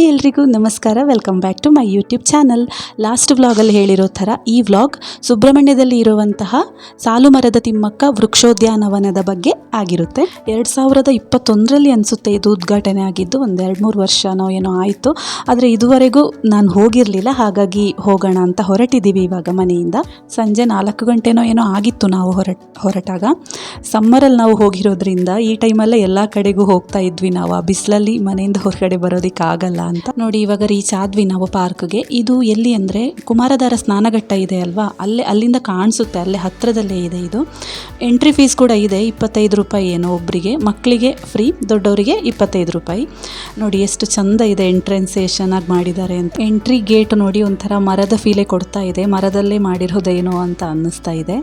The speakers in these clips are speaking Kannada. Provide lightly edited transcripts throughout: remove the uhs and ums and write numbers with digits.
ಹಾಯ್ ಎಲ್ರಿಗೂ ನಮಸ್ಕಾರ, welcome back to my YouTube channel. Last ವ್ಲಾಗಲ್ಲಿ ಹೇಳಿರೋ ಥರ ಈ ವ್ಲಾಗ್ ಸುಬ್ರಹ್ಮಣ್ಯದಲ್ಲಿ ಇರುವಂತಹ ಸಾಲುಮರದ ತಿಮ್ಮಕ್ಕ ವೃಕ್ಷೋದ್ಯಾನವನದ ಬಗ್ಗೆ ಆಗಿರುತ್ತೆ. 2021ರಲ್ಲಿ ಅನಿಸುತ್ತೆ ಇದು ಉದ್ಘಾಟನೆ ಆಗಿದ್ದು. ಒಂದು 2-3 ವರ್ಷನೋ ಏನೋ ಆಯಿತು. ಆದರೆ ಇದುವರೆಗೂ ನಾನು ಹೋಗಿರಲಿಲ್ಲ, ಹಾಗಾಗಿ ಹೋಗೋಣ ಅಂತ ಹೊರಟಿದ್ದೀವಿ ಇವಾಗ ಮನೆಯಿಂದ. ಸಂಜೆ 4 ಗಂಟೆನೋ ಏನೋ ಆಗಿತ್ತು ನಾವು ಹೊರಟಾಗ. ಸಮ್ಮರಲ್ಲಿ ನಾವು ಹೋಗಿರೋದ್ರಿಂದ ಈ ಟೈಮಲ್ಲೇ ಎಲ್ಲ ಕಡೆಗೂ ಹೋಗ್ತಾ ಇದ್ವಿ ನಾವು. ಆ ಬಿಸಿಲಲ್ಲಿ ಮನೆಯಿಂದ ಹೊರಗಡೆ ಬರೋದಕ್ಕೆ ಆಗಲ್ಲ ಅಂತ ನೋಡಿ. ಇವಾಗ ರೀಚ್ ಆದ್ವಿ ನಾವು ಪಾರ್ಕ್ಗೆ. ಇದು ಎಲ್ಲಿ ಅಂದರೆ ಕುಮಾರಧಾರ ಸ್ನಾನಘಟ್ಟ ಇದೆ ಅಲ್ವಾ, ಅಲ್ಲಿಂದ ಕಾಣಿಸುತ್ತೆ, ಅಲ್ಲೇ ಹತ್ತಿರದಲ್ಲೇ ಇದೆ ಇದು. ಎಂಟ್ರಿ ಫೀಸ್ ಕೂಡ ಇದೆ, 25 ರೂಪಾಯಿ ಏನೋ ಒಬ್ಬರಿಗೆ. ಮಕ್ಕಳಿಗೆ ಫ್ರೀ, ದೊಡ್ಡವರಿಗೆ 25 ರೂಪಾಯಿ. ನೋಡಿ ಎಷ್ಟು ಚಂದ ಇದೆ, ಎಂಟ್ರೆನ್ಸ್ ಚೆನ್ನಾಗಿ ಮಾಡಿದ್ದಾರೆ ಅಂತ. ಎಂಟ್ರಿ ಗೇಟ್ ನೋಡಿ ಒಂಥರ ಮರದ ಫೀಲೇ ಕೊಡ್ತಾ ಇದೆ, ಮರದಲ್ಲೇ ಮಾಡಿರೋದೇನೋ ಅಂತ ಅನ್ನಿಸ್ತಾ ಇದೆ.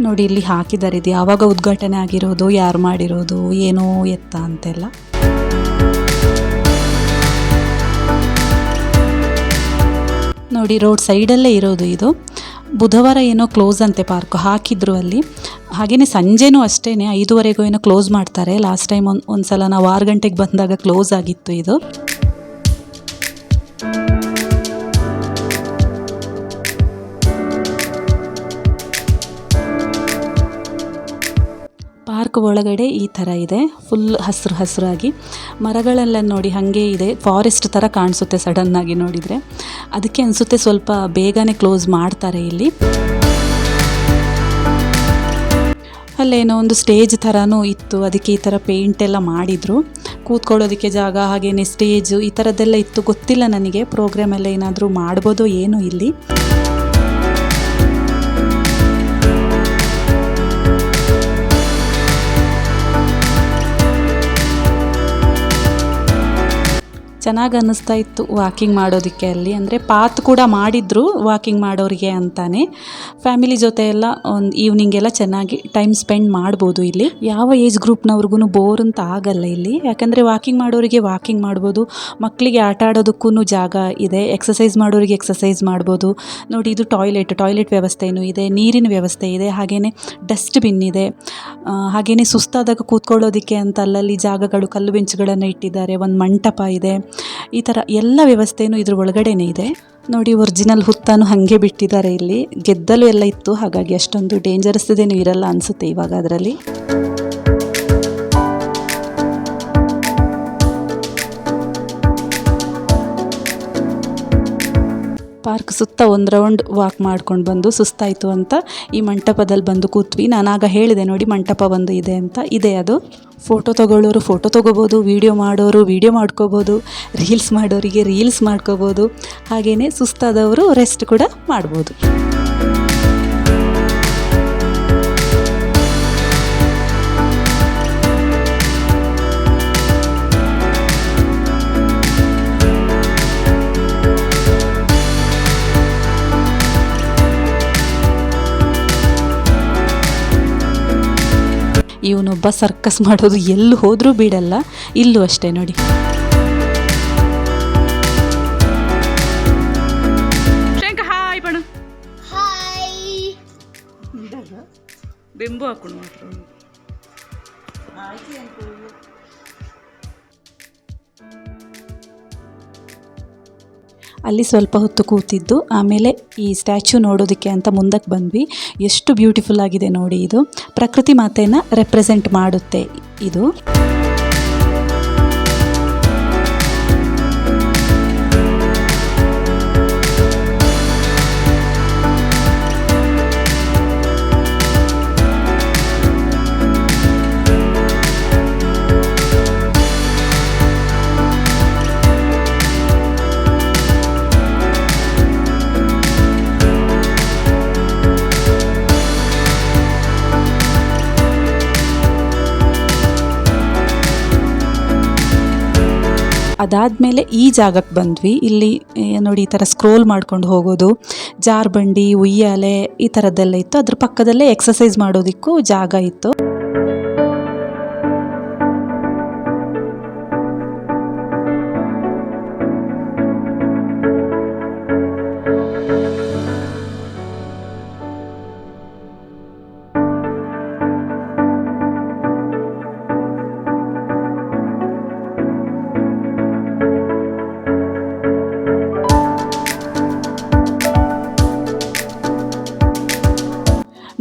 ನೋಡಿ ಇಲ್ಲಿ ಹಾಕಿದ್ದಾರೆ, ಇದು ಯಾವಾಗ ಉದ್ಘಾಟನೆ ಆಗಿರೋದು, ಯಾರು ಮಾಡಿರೋದು, ಏನೋ ಎತ್ತ ಅಂತೆಲ್ಲ. ನೋಡಿ ರೋಡ್ ಸೈಡಲ್ಲೇ ಇರೋದು ಇದು. ಬುಧವಾರ ಏನೋ ಕ್ಲೋಸ್ ಅಂತೆ ಪಾರ್ಕ್ ಹಾಕಿದ್ರು ಅಲ್ಲಿ. ಹಾಗೆಯೇ ಸಂಜೆನೂ ಅಷ್ಟೇ 5ವರೆಗೂ ಏನೋ ಕ್ಲೋಸ್ ಮಾಡ್ತಾರೆ. ಲಾಸ್ಟ್ ಟೈಮ್ ಒಂದ್ಸಲ ನಾವು 6 ಗಂಟೆಗೆ ಬಂದಾಗ ಕ್ಲೋಸ್ ಆಗಿತ್ತು ಇದು. ಪಾರ್ಕ್ ಒಳಗಡೆ ಈ ಥರ ಇದೆ, ಫುಲ್ ಹಸಿರಾಗಿ. ಮರಗಳೆಲ್ಲ ನೋಡಿ ಹಾಗೆ ಇದೆ, ಫಾರೆಸ್ಟ್ ಥರ ಕಾಣಿಸುತ್ತೆ ಸಡನ್ನಾಗಿ ನೋಡಿದರೆ. ಅದಕ್ಕೆ ಅನಿಸುತ್ತೆ ಸ್ವಲ್ಪ ಬೇಗನೆ ಕ್ಲೋಸ್ ಮಾಡ್ತಾರೆ ಇಲ್ಲಿ. ಅಲ್ಲೇನೋ ಒಂದು ಸ್ಟೇಜ್ ಥರನೂ ಇತ್ತು, ಅದಕ್ಕೆ ಈ ಥರ ಪೇಂಟ್ ಎಲ್ಲ ಮಾಡಿದರು. ಕೂತ್ಕೊಳ್ಳೋದಕ್ಕೆ ಜಾಗ, ಹಾಗೆಯೇ ಸ್ಟೇಜು ಈ ಥರದ್ದೆಲ್ಲ ಇತ್ತು. ಗೊತ್ತಿಲ್ಲ ನನಗೆ, ಪ್ರೋಗ್ರಾಮ್ ಎಲ್ಲ ಏನಾದರೂ ಮಾಡ್ಬೋದೋ ಏನೋ ಇಲ್ಲಿ. ಚೆನ್ನಾಗಿ ಅನ್ನಿಸ್ತಾ ಇತ್ತು ವಾಕಿಂಗ್ ಮಾಡೋದಕ್ಕೆ ಅಲ್ಲಿ. ಅಂದರೆ ಪಾತ್ ಕೂಡ ಮಾಡಿದ್ರು ವಾಕಿಂಗ್ ಮಾಡೋರಿಗೆ ಅಂತಾನೆ. ಫ್ಯಾಮಿಲಿ ಜೊತೆ ಎಲ್ಲ ಒಂದು ಈವ್ನಿಂಗ್ ಎಲ್ಲ ಚೆನ್ನಾಗಿ ಟೈಮ್ ಸ್ಪೆಂಡ್ ಮಾಡ್ಬೋದು ಇಲ್ಲಿ. ಯಾವ ಏಜ್ ಗ್ರೂಪ್ನವ್ರಿಗೂ ಬೋರ್ ಅಂತ ಆಗಲ್ಲ ಇಲ್ಲಿ, ಯಾಕಂದರೆ ವಾಕಿಂಗ್ ಮಾಡೋರಿಗೆ ವಾಕಿಂಗ್ ಮಾಡ್ಬೋದು, ಮಕ್ಕಳಿಗೆ ಆಟ ಆಡೋದಕ್ಕೂ ಜಾಗ ಇದೆ, ಎಕ್ಸಸೈಸ್ ಮಾಡೋರಿಗೆ ಎಕ್ಸಸೈಸ್ ಮಾಡ್ಬೋದು. ನೋಡಿ ಇದು ಟಾಯ್ಲೆಟ್ ವ್ಯವಸ್ಥೆಯೂ ಇದೆ, ನೀರಿನ ವ್ಯವಸ್ಥೆ ಇದೆ, ಹಾಗೆಯೇ ಡಸ್ಟ್ಬಿನ್ ಇದೆ, ಹಾಗೆಯೇ ಸುಸ್ತಾದಾಗ ಕೂತ್ಕೊಳ್ಳೋದಕ್ಕೆ ಅಂತ ಅಲ್ಲಲ್ಲಿ ಜಾಗಗಳು, ಕಲ್ಲು ಬೆಂಚುಗಳನ್ನು ಇಟ್ಟಿದ್ದಾರೆ, ಒಂದು ಮಂಟಪ ಇದೆ. ಈ ಥರ ಎಲ್ಲ ವ್ಯವಸ್ಥೆಯೂ ಇದ್ರ ಒಳಗಡೆನೇ ಇದೆ. ನೋಡಿ ಒರಿಜಿನಲ್ ಹುತ್ತಾನು ಹಾಗೆ ಬಿಟ್ಟಿದ್ದಾರೆ ಇಲ್ಲಿ. ಗೆದ್ದಲು ಎಲ್ಲ ಇತ್ತು, ಹಾಗಾಗಿ ಅಷ್ಟೊಂದು ಡೇಂಜರಸ್ ಇದೇನು ಇರಲ್ಲ ಅನಿಸುತ್ತೆ ಇವಾಗ ಅದರಲ್ಲಿ. ಪಾರ್ಕ್ ಸುತ್ತ ಒಂದು ರೌಂಡ್ ವಾಕ್ ಮಾಡ್ಕೊಂಡು ಬಂದು ಸುಸ್ತಾಯಿತು ಅಂತ ಈ ಮಂಟಪದಲ್ಲಿ ಬಂದು ಕೂತ್ವಿ. ನಾನಾಗ ಹೇಳಿದೆ ನೋಡಿ ಮಂಟಪ ಒಂದು ಇದೆ ಅಂತ. ಇದೆ ಅದು. ಫೋಟೋ ತೊಗೊಳ್ಳೋರು ಫೋಟೋ ತೊಗೋಬೋದು, ವೀಡಿಯೋ ಮಾಡೋರು ವೀಡಿಯೋ ಮಾಡ್ಕೋಬೋದು, ರೀಲ್ಸ್ ಮಾಡೋರಿಗೆ ರೀಲ್ಸ್ ಮಾಡ್ಕೋಬೋದು, ಹಾಗೆಯೇ ಸುಸ್ತಾದವರು ರೆಸ್ಟ್ ಕೂಡ ಮಾಡ್ಬೋದು. ಇವನೊಬ್ಬ ಸರ್ಕಸ್ ಮಾಡೋದು ಎಲ್ಲಿ ಹೋದರೂ ಬಿಡಲ್ಲ, ಇಲ್ಲೂ ಅಷ್ಟೇ ನೋಡಿ. ಬೆಂಬು ಹಾಕೊಂಡು ಮಾತ್ರ ಅಲ್ಲಿ ಸ್ವಲ್ಪ ಹೊತ್ತು ಕೂತಿದ್ದು, ಆಮೇಲೆ ಈ ಸ್ಟ್ಯಾಚ್ಯೂ ನೋಡೋದಕ್ಕೆ ಅಂತ ಮುಂದಕ್ಕೆ ಬಂದ್ವಿ. ಎಷ್ಟು ಬ್ಯೂಟಿಫುಲ್ ಆಗಿದೆ ನೋಡಿ. ಇದು ಪ್ರಕೃತಿ ಮಾತೆಯನ್ನು ರೆಪ್ರೆಸೆಂಟ್ ಮಾಡುತ್ತೆ ಇದು. ಅದಾದಮೇಲೆ ಈ ಜಾಗಕ್ಕೆ ಬಂದ್ವಿ. ಇಲ್ಲಿ ನೋಡಿ ಈ ಥರ ಸ್ಕ್ರೋಲ್ ಮಾಡ್ಕೊಂಡು ಹೋಗೋದು, ಜಾರ್ಬಂಡಿ, ಉಯ್ಯಾಲೆ ಈ ಥರದ್ದೆಲ್ಲ ಇತ್ತು. ಅದ್ರ ಪಕ್ಕದಲ್ಲೇ ಎಕ್ಸಸೈಸ್ ಮಾಡೋದಕ್ಕೂ ಜಾಗ ಇತ್ತು.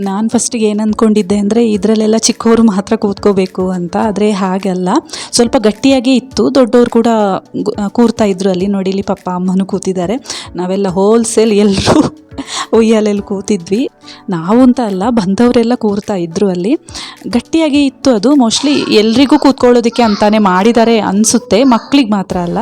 ನಾನು ಫಸ್ಟಿಗೆ ಏನು ಅಂದ್ಕೊಂಡಿದ್ದೆ ಅಂದರೆ ಇದರಲ್ಲೆಲ್ಲ ಚಿಕ್ಕವರು ಮಾತ್ರ ಕೂತ್ಕೋಬೇಕು ಅಂತ, ಆದರೆ ಹಾಗಲ್ಲ, ಸ್ವಲ್ಪ ಗಟ್ಟಿಯಾಗೇ ಇತ್ತು. ದೊಡ್ಡವರು ಕೂಡ ಕೂರ್ತಾ ಇದ್ರು ಅಲ್ಲಿ. ನೋಡಿ ಇಲ್ಲಿ ಪಪ್ಪ ಅಮ್ಮನೂ ಕೂತಿದ್ದಾರೆ. ನಾವೆಲ್ಲ ಹೋಲ್ಸೇಲ್ ಎಲ್ಲರೂ ಉಯ್ಯಾಲೆಲ್ಲಿ ಕೂತಿದ್ವಿ. ನಾವು ಅಂತ ಅಲ್ಲ, ಬಂದವರೆಲ್ಲ ಕೂರ್ತಾ ಇದ್ರು ಅಲ್ಲಿ. ಗಟ್ಟಿಯಾಗಿ ಇತ್ತು ಅದು. ಮೋಸ್ಟ್ಲಿ ಎಲ್ರಿಗೂ ಕೂತ್ಕೊಳ್ಳೋದಕ್ಕೆ ಅಂತಾನೆ ಮಾಡಿದ್ದಾರೆ ಅನಿಸುತ್ತೆ, ಮಕ್ಕಳಿಗೆ ಮಾತ್ರ ಅಲ್ಲ.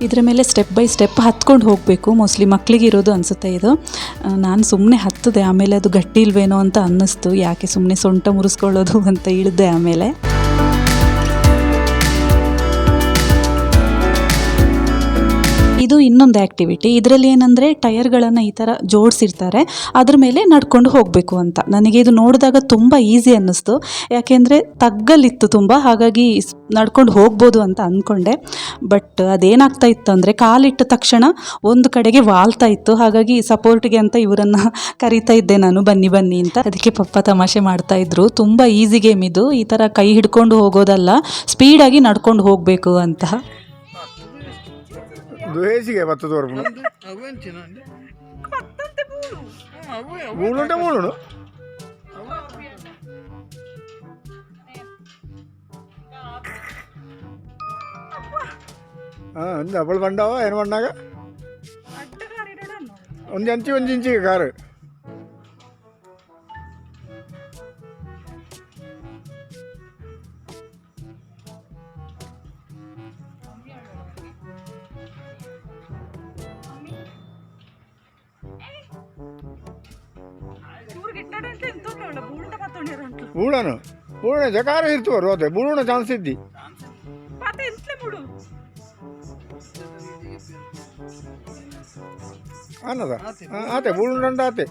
ಇದರ ಮೇಲೆ ಸ್ಟೆಪ್ ಬೈ ಸ್ಟೆಪ್ ಹತ್ಕೊಂಡು ಹೋಗಬೇಕು. ಮೋಸ್ಟ್ಲಿ ಮಕ್ಕಳಿಗೆ ಇರೋದು ಅನಿಸುತ್ತೆ ಇದು. ನಾನು ಸುಮ್ಮನೆ ಹತ್ತಿದೆ, ಆಮೇಲೆ ಅದು ಗಟ್ಟಿ ಇಲ್ವೇನೋ ಅಂತ ಅನ್ನಿಸ್ತು. ಯಾಕೆ ಸುಮ್ಮನೆ ಸೊಂಟ ಮುರಿಸ್ಕೊಳ್ಳೋದು ಅಂತ ಇಳಿದೆ. ಆಮೇಲೆ ಇದು ಇನ್ನೊಂದು ಆ್ಯಕ್ಟಿವಿಟಿ. ಇದರಲ್ಲಿ ಏನಂದರೆ ಟಯರ್ಗಳನ್ನು ಈ ಥರ ಜೋಡಿಸಿರ್ತಾರೆ, ಅದ್ರ ಮೇಲೆ ನಡ್ಕೊಂಡು ಹೋಗಬೇಕು ಅಂತ. ನನಗೆ ಇದು ನೋಡಿದಾಗ ತುಂಬ ಈಸಿ ಅನ್ನಿಸ್ತು, ಯಾಕೆಂದರೆ ತಗ್ಗಲ್ಲಿತ್ತು ತುಂಬ, ಹಾಗಾಗಿ ನಡ್ಕೊಂಡು ಹೋಗ್ಬೋದು ಅಂತ ಅಂದ್ಕೊಂಡೆ. ಬಟ್ ಅದೇನಾಗ್ತಾ ಇತ್ತು ಅಂದರೆ ಕಾಲಿಟ್ಟ ತಕ್ಷಣ ಒಂದು ಕಡೆಗೆ ವಾಲ್ತಾ ಇತ್ತು. ಹಾಗಾಗಿ ಸಪೋರ್ಟ್ಗೆ ಅಂತ ಇವರನ್ನು ಕರಿತಾ ಇದ್ದೆ ನಾನು, ಬನ್ನಿ ಬನ್ನಿ ಅಂತ. ಅದಕ್ಕೆ ಪಪ್ಪ ತಮಾಷೆ ಮಾಡ್ತಾಯಿದ್ರು, ತುಂಬ ಈಸಿ ಗೇಮ್ ಇದು, ಈ ಥರ ಕೈ ಹಿಡ್ಕೊಂಡು ಹೋಗೋದಲ್ಲ, ಸ್ಪೀಡಾಗಿ ನಡ್ಕೊಂಡು ಹೋಗಬೇಕು ಅಂತ. ദ്വേഷിക്കേ 10 തോർപ്പും മൂളുണ്ട് മൂളുണ്ട് എന്താ അപ്പോൾ പണ്ടാവോ അതിന് പണ്ടാക ഒഞ്ചിഞ്ച് കാറ് ಬೂಳನು ಬೂಳನ ಜಕಾರ ಇರ್ತವ ರೋದೆ ಬೂಳನ ಚಾನ್ಸ್ ಇದ್ದಿ ಅನ್ನದ ಆತೆ ಬೂಳುಂಡ ಆತೆ.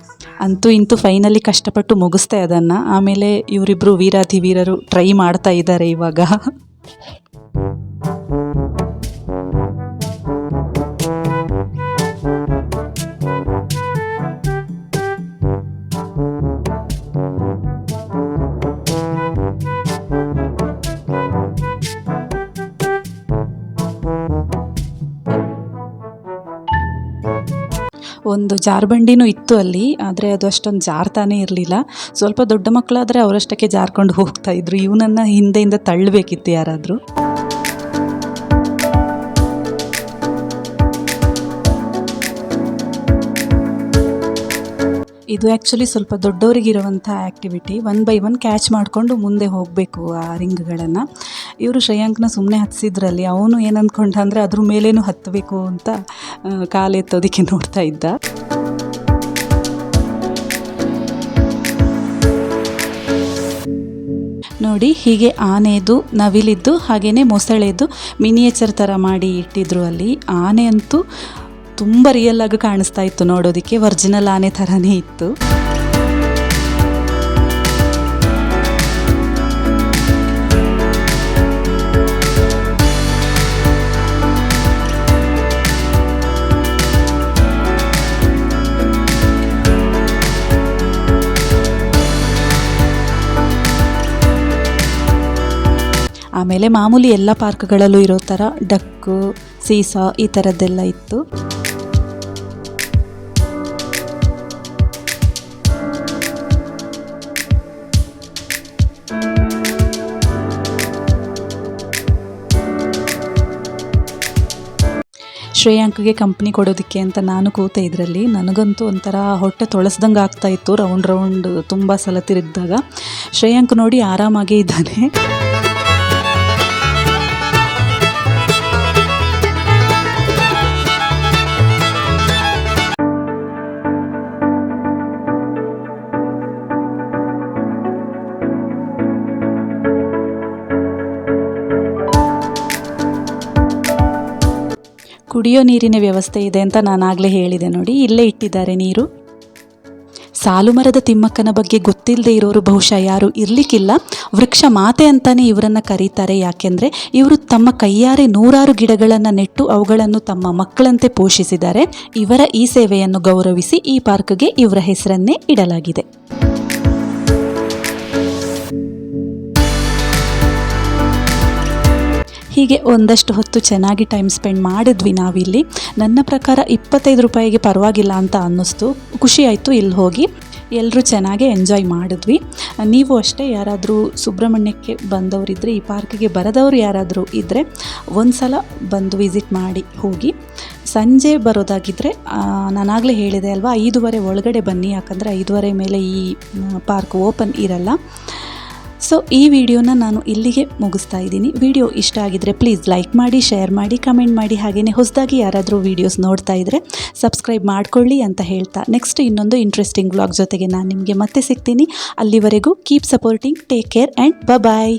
ಅಂತೂ ಇಂತೂ ಫೈನಲಿ ಕಷ್ಟಪಟ್ಟು ಮುಗಿಸ್ತೆ ಅದನ್ನು. ಆಮೇಲೆ ಇವರಿಬ್ಬರು ವೀರಾಧಿ ವೀರರು ಟ್ರೈ ಮಾಡ್ತಾ ಇದ್ದಾರೆ ಇವಾಗ. ಒಂದು ಜಾರ್ಬಂಡಿನೂ ಇತ್ತು ಅಲ್ಲಿ, ಆದರೆ ಅದು ಅಷ್ಟೊಂದು ಜಾರ್ತಾನೇ ಇರಲಿಲ್ಲ. ಸ್ವಲ್ಪ ದೊಡ್ಡ ಮಕ್ಕಳಾದರೆ ಅವರಷ್ಟಕ್ಕೆ ಜಾರ್ಕೊಂಡು ಹೋಗ್ತಾ ಇದ್ರು. ಇವನನ್ನು ಹಿಂದೆಯಿಂದ ತಳ್ಳಬೇಕಿತ್ತು ಯಾರಾದರೂ. ಇದು ಆ್ಯಕ್ಚುಲಿ ಸ್ವಲ್ಪ ದೊಡ್ಡವರಿಗಿರುವಂಥ ಆ್ಯಕ್ಟಿವಿಟಿ. 1 by 1 ಕ್ಯಾಚ್ ಮಾಡಿಕೊಂಡು ಮುಂದೆ ಹೋಗಬೇಕು ಆ ರಿಂಗ್ಗಳನ್ನು. ಇವರು ಶ್ರೇಯಾಂಕ್ನ ಸುಮ್ಮನೆ ಹತ್ತಿಸಿದ್ರಲ್ಲಿ, ಅವನು ಏನು ಅಂದ್ಕೊಂಡ ಅಂದರೆ ಅದ್ರ ಮೇಲೇನೂ ಹತ್ತಬೇಕು ಅಂತ ಕಾಲೆತ್ತೋದಕ್ಕೆ ನೋಡ್ತಾ ಇದ್ದ. ನೋಡಿ, ಹೀಗೆ ಆನೆದು, ನವಿಲಿದ್ದು, ಹಾಗೆಯೇ ಮೊಸಳೆದು ಮಿನಿಯೇಚರ್ ಥರ ಮಾಡಿ ಇಟ್ಟಿದ್ರು ಅಲ್ಲಿ. ಆನೆ ಅಂತೂ ತುಂಬ ರಿಯಲ್ ಆಗಿ ಕಾಣಿಸ್ತಾ ಇತ್ತು ನೋಡೋದಕ್ಕೆ, ಒರಿಜಿನಲ್ ಆನೆ ಥರನೇ ಇತ್ತು. ಆಮೇಲೆ ಮಾಮೂಲಿ ಎಲ್ಲ ಪಾರ್ಕ್ಗಳಲ್ಲೂ ಇರೋ ಥರ ಡಕ್ಕು, ಸೀಸಾ ಈ ಥರದ್ದೆಲ್ಲ ಇತ್ತು. ಶ್ರೇಯಾಂಕ್ಗೆ ಕಂಪ್ನಿ ಕೊಡೋದಕ್ಕೆ ಅಂತ ನಾನು ಕೂತೆ ಇದರಲ್ಲಿ. ನನಗಂತೂ ಒಂಥರ ಹೊಟ್ಟೆ ತೊಳಸ್ದಂಗೆ ಆಗ್ತಾಯಿತ್ತು ರೌಂಡ್ ತುಂಬ ಸಲ ತಿರುಗಿದಾಗ. ಶ್ರೇಯಾಂಕ್ ನೋಡಿ ಆರಾಮಾಗೇ ಇದ್ದಾನೆ. ಕುಡಿಯೋ ನೀರಿನ ವ್ಯವಸ್ಥೆ ಇದೆ ಅಂತ ನಾನು ಆಗಲೇ ಹೇಳಿದೆ ನೋಡಿ, ಇಲ್ಲೇ ಇಟ್ಟಿದ್ದಾರೆ ನೀರು. ಸಾಲು ಮರದ ತಿಮ್ಮಕ್ಕನ ಬಗ್ಗೆ ಗೊತ್ತಿಲ್ಲದೆ ಇರೋರು ಬಹುಶಃ ಯಾರು ಇರಲಿಕ್ಕಿಲ್ಲ. ವೃಕ್ಷ ಮಾತೆ ಅಂತಾನೆ ಇವರನ್ನು ಕರೀತಾರೆ. ಯಾಕೆಂದರೆ ಇವರು ತಮ್ಮ ಕೈಯಾರೆ 100 ಗಿಡಗಳನ್ನು ನೆಟ್ಟು ಅವುಗಳನ್ನು ತಮ್ಮ ಮಕ್ಕಳಂತೆ ಪೋಷಿಸಿದ್ದಾರೆ. ಇವರ ಈ ಸೇವೆಯನ್ನು ಗೌರವಿಸಿ ಈ ಪಾರ್ಕ್ಗೆ ಇವರ ಹೆಸರನ್ನೇ ಇಡಲಾಗಿದೆ. ಹೀಗೆ ಒಂದಷ್ಟು ಹೊತ್ತು ಚೆನ್ನಾಗಿ ಟೈಮ್ ಸ್ಪೆಂಡ್ ಮಾಡಿದ್ವಿ ನಾವಿಲ್ಲಿ. ನನ್ನ ಪ್ರಕಾರ 25 ರೂಪಾಯಿಗೆ ಪರವಾಗಿಲ್ಲ ಅಂತ ಅನ್ನಿಸ್ತು. ಖುಷಿಯಾಯಿತು ಇಲ್ಲಿ ಹೋಗಿ. ಎಲ್ಲರೂ ಚೆನ್ನಾಗಿ ಎಂಜಾಯ್ ಮಾಡಿದ್ವಿ. ನೀವು ಅಷ್ಟೇ ಯಾರಾದರೂ ಸುಬ್ರಹ್ಮಣ್ಯಕ್ಕೆ ಬಂದವರಿದ್ದರೆ, ಈ ಪಾರ್ಕಿಗೆ ಬರದವರು ಯಾರಾದರೂ ಇದ್ದರೆ ಒಂದು ಸಲ ಬಂದು ವಿಸಿಟ್ ಮಾಡಿ ಹೋಗಿ. ಸಂಜೆ ಬರೋದಾಗಿದ್ದರೆ ನಾನಾಗಲೇ ಹೇಳಿದೆ ಅಲ್ವಾ, 5:30 ಒಳಗಡೆ ಬನ್ನಿ. ಯಾಕಂದರೆ 5:30 ಮೇಲೆ ಈ ಪಾರ್ಕ್ ಓಪನ್ ಇರಲ್ಲ. ಸೊ ಈ ವಿಡಿಯೋನ ನಾನು ಇಲ್ಲಿಗೆ ಮುಗಿಸ್ತಾ ಇದ್ದೀನಿ. ವಿಡಿಯೋ ಇಷ್ಟ ಆಗಿದ್ದರೆ ಪ್ಲೀಸ್ ಲೈಕ್ ಮಾಡಿ, ಶೇರ್ ಮಾಡಿ, ಕಮೆಂಟ್ ಮಾಡಿ. ಹಾಗೆಯೇ ಹೊಸದಾಗಿ ಯಾರಾದರೂ ವೀಡಿಯೋಸ್ ನೋಡ್ತಾ ಇದ್ದರೆ ಸಬ್ಸ್ಕ್ರೈಬ್ ಮಾಡ್ಕೊಳ್ಳಿ ಅಂತ ಹೇಳ್ತಾ, ನೆಕ್ಸ್ಟ್ ಇನ್ನೊಂದು ಇಂಟ್ರೆಸ್ಟಿಂಗ್ ವ್ಲಾಗ್ ಜೊತೆಗೆ ನಾನು ನಿಮಗೆ ಮತ್ತೆ ಸಿಗ್ತೀನಿ. ಅಲ್ಲಿವರೆಗೂ keep supporting, take care and bye.